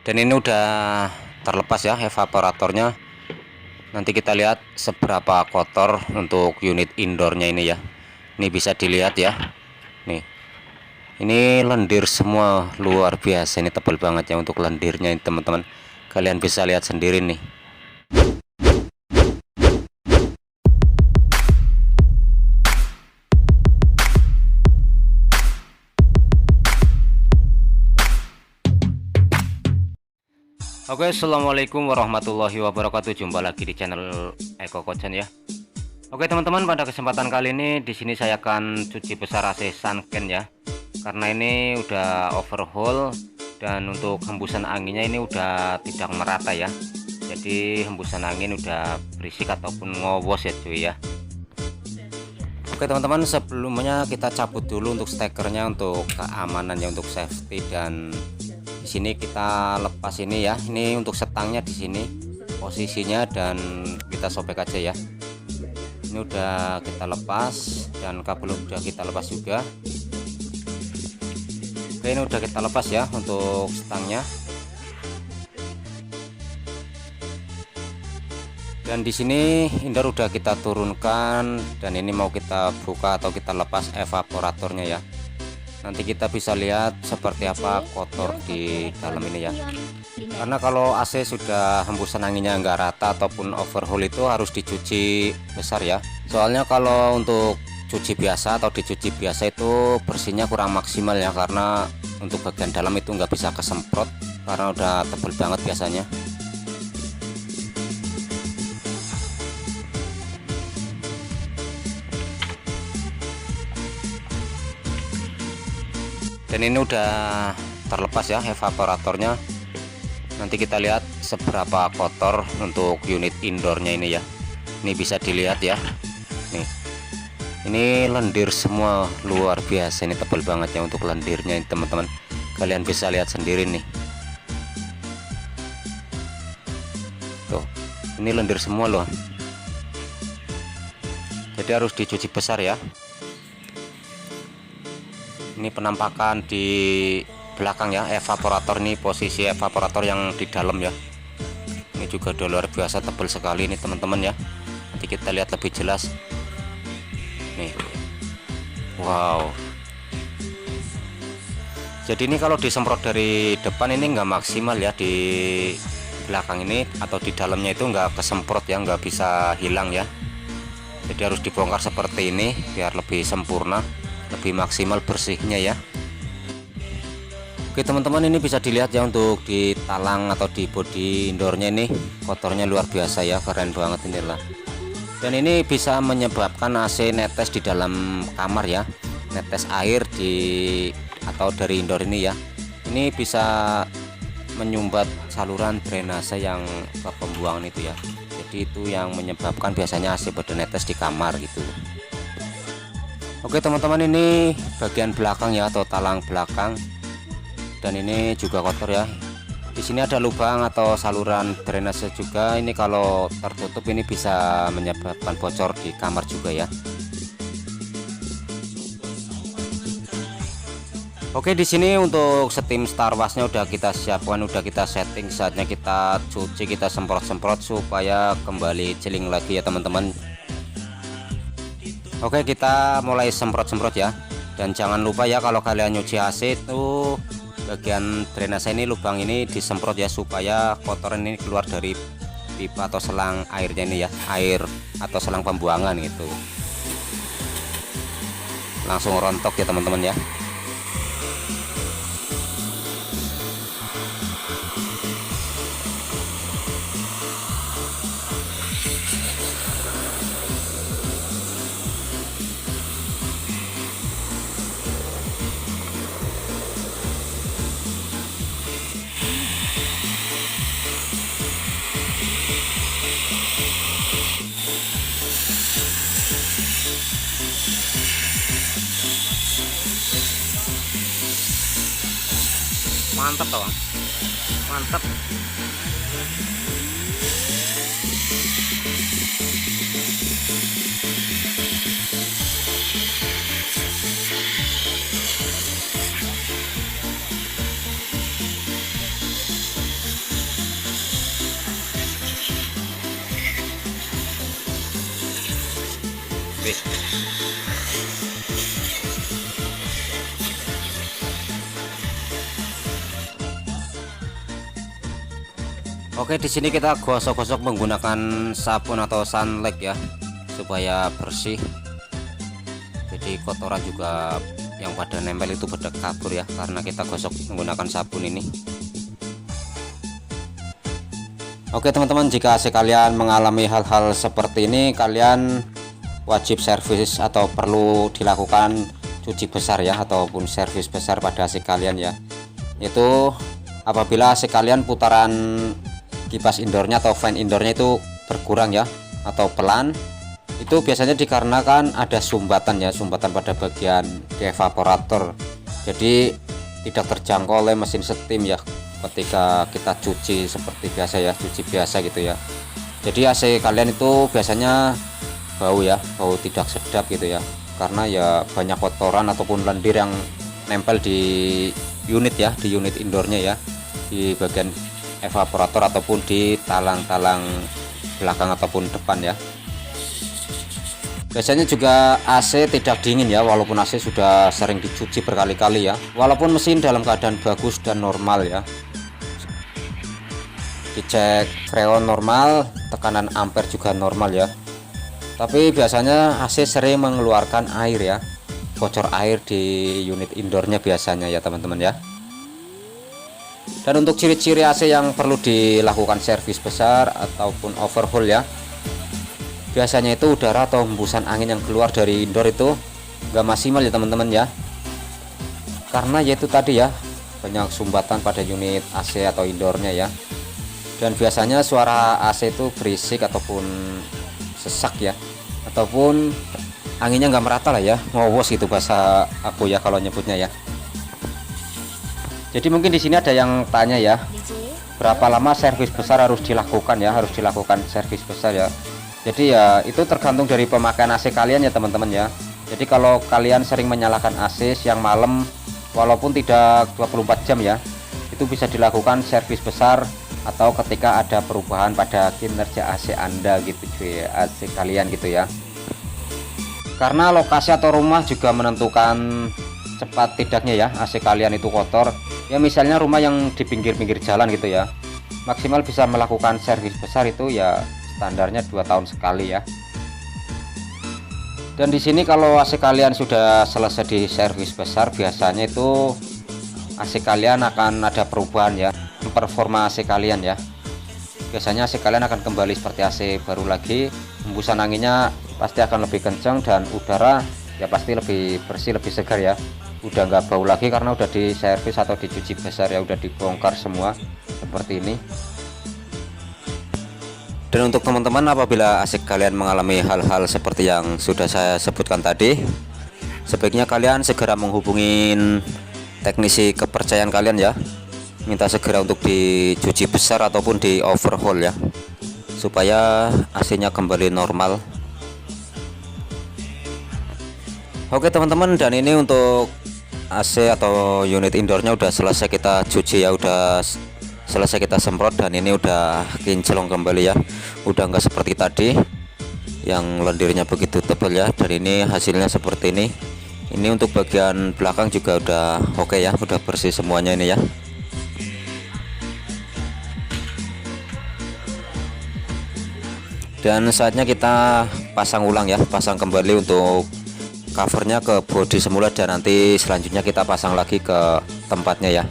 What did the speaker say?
Dan ini udah terlepas ya evaporatornya. Nanti kita lihat seberapa kotor untuk unit indoornya ini ya. Ini bisa dilihat ya. Nih, ini lendir semua, luar biasa. Ini tebal banget ya untuk lendirnya ini teman-teman. Kalian bisa lihat sendiri nih. Oke, assalamualaikum warahmatullahi wabarakatuh. Jumpa lagi di channel Eko Kocan ya. Oke teman-teman, pada kesempatan kali ini di sini saya akan cuci besar AC Sunken ya. Karena ini udah overhaul dan untuk hembusan anginnya ini udah tidak merata ya. Jadi hembusan angin udah berisik ataupun ngowos ya cuy ya. Oke teman-teman, sebelumnya kita cabut dulu untuk stekernya untuk keamanan ya, untuk safety. Dan di sini kita lepas ini ya. Ini untuk setangnya di sini posisinya dan kita sobek aja ya. Ini udah kita lepas dan kabel udah kita lepas juga. Oke, ini udah kita lepas ya untuk stangnya. Dan di sini indoor udah kita turunkan dan ini mau kita buka atau kita lepas evaporatornya ya. Nanti kita bisa lihat seperti apa kotor di dalam ini ya. Karena kalau AC sudah hembusan anginnya enggak rata ataupun overhaul itu harus dicuci besar ya. Soalnya kalau untuk cuci biasa atau dicuci biasa itu bersihnya kurang maksimal ya, karena untuk bagian dalam itu nggak bisa kesemprot karena udah tebel banget biasanya. Dan ini udah terlepas ya evaporatornya. Nanti kita lihat seberapa kotor untuk unit indoornya ini ya. Ini bisa dilihat ya. Nih, ini lendir semua, luar biasa. Ini tebal banget ya untuk lendirnya ini teman-teman. Kalian bisa lihat sendiri nih. Tuh, ini lendir semua loh. Jadi harus dicuci besar ya. Ini penampakan di belakang ya evaporator, ini posisi evaporator yang di dalam ya. Ini juga udah luar biasa tebal sekali ini teman-teman ya. Nanti kita lihat lebih jelas nih. Wow, jadi ini kalau disemprot dari depan ini nggak maksimal ya, di belakang ini atau di dalamnya itu nggak kesemprot ya, nggak bisa hilang ya. Jadi harus dibongkar seperti ini biar lebih sempurna, lebih maksimal bersihnya ya. Oke teman-teman, ini bisa dilihat ya untuk di talang atau di bodi indoornya ini kotornya luar biasa ya, keren banget inilah. Dan ini bisa menyebabkan AC netes di dalam kamar ya, netes air di atau dari indoor ini ya. Ini bisa menyumbat saluran drainase yang ke pembuangan itu ya. Jadi itu yang menyebabkan biasanya AC bernetes di kamar gitu. Oke teman-teman, ini bagian belakang ya atau talang belakang. Dan ini juga kotor ya. Di sini ada lubang atau saluran drainase juga. Ini kalau tertutup ini bisa menyebabkan bocor di kamar juga ya. Oke, di sini untuk steam Star Wars-nya udah kita siapkan, udah kita setting. Saatnya kita cuci, kita semprot-semprot supaya kembali celing lagi ya teman-teman. Oke, kita mulai semprot-semprot ya. Dan jangan lupa ya, kalau kalian nyuci AC itu bagian drainase ini, lubang ini disemprot ya, supaya kotoran ini keluar dari pipa atau selang airnya ini ya, air atau selang pembuangan gitu. Langsung rontok ya teman-teman ya. Mantap toh, mantap. Oke, di sini kita gosok-gosok menggunakan sabun atau sunlight ya, supaya bersih. Jadi kotoran juga yang pada nempel itu pada kabur ya, karena kita gosok menggunakan sabun ini. Oke teman-teman, jika AC kalian mengalami hal-hal seperti ini, kalian wajib servis atau perlu dilakukan cuci besar ya, ataupun servis besar pada AC kalian ya. Itu apabila AC kalian putaran kipas indoornya atau fan indoornya itu berkurang ya, atau pelan, itu biasanya dikarenakan ada sumbatan ya, sumbatan pada bagian di evaporator. Jadi tidak terjangkau oleh mesin steam ya ketika kita cuci seperti biasa ya, cuci biasa gitu ya. Jadi AC kalian itu biasanya bau ya, bau tidak sedap gitu ya, karena ya banyak kotoran ataupun lendir yang nempel di unit ya, di unit indoornya ya, di bagian evaporator ataupun di talang-talang belakang ataupun depan ya. Biasanya juga AC tidak dingin ya, walaupun AC sudah sering dicuci berkali-kali ya, walaupun mesin dalam keadaan bagus dan normal ya. Dicek freon normal, tekanan ampere juga normal ya. Tapi biasanya AC sering mengeluarkan air ya, bocor air di unit indoornya biasanya ya teman-teman ya. Dan untuk ciri-ciri AC yang perlu dilakukan servis besar ataupun overhaul ya, biasanya itu udara atau hembusan angin yang keluar dari indoor itu enggak maksimal ya teman-teman ya, karena yaitu tadi ya, banyak sumbatan pada unit AC atau indoornya ya. Dan biasanya suara AC itu berisik ataupun sesak ya, ataupun anginnya nggak merata lah ya, ngowos gitu bahasa aku ya kalau nyebutnya ya. Jadi mungkin di sini ada yang tanya ya, berapa lama servis besar harus dilakukan ya, harus dilakukan servis besar ya. Jadi ya itu tergantung dari pemakaian AC kalian ya teman-teman ya. Jadi kalau kalian sering menyalakan AC siang malam walaupun tidak 24 jam ya, itu bisa dilakukan servis besar atau ketika ada perubahan pada kinerja AC Anda gitu cuy, AC kalian gitu ya. Karena lokasi atau rumah juga menentukan cepat tidaknya ya AC kalian itu kotor. Ya misalnya rumah yang di pinggir-pinggir jalan gitu ya, maksimal bisa melakukan servis besar itu ya standarnya 2 tahun sekali ya. Dan di sini kalau AC kalian sudah selesai di servis besar, biasanya itu AC kalian akan ada perubahan ya, performa AC kalian ya. Biasanya AC kalian akan kembali seperti AC baru lagi, hembusan anginnya pasti akan lebih kencang dan udara ya pasti lebih bersih, lebih segar ya. Udah nggak bau lagi karena udah diservis atau dicuci besar ya, udah dibongkar semua seperti ini. Dan untuk teman-teman apabila AC kalian mengalami hal-hal seperti yang sudah saya sebutkan tadi, sebaiknya kalian segera menghubungin teknisi kepercayaan kalian ya, minta segera untuk dicuci besar ataupun di overhaul ya, supaya AC-nya kembali normal. Oke teman-teman, dan ini untuk AC atau unit indoornya udah selesai kita cuci ya, udah selesai kita semprot, dan ini udah kinclong kembali ya, udah enggak seperti tadi yang lendirnya begitu tebal ya. Dan ini hasilnya seperti ini. Ini untuk bagian belakang juga udah oke ya, udah bersih semuanya ini ya. Dan saatnya kita pasang ulang ya, pasang kembali untuk covernya ke bodi semula, dan nanti selanjutnya kita pasang lagi ke tempatnya ya.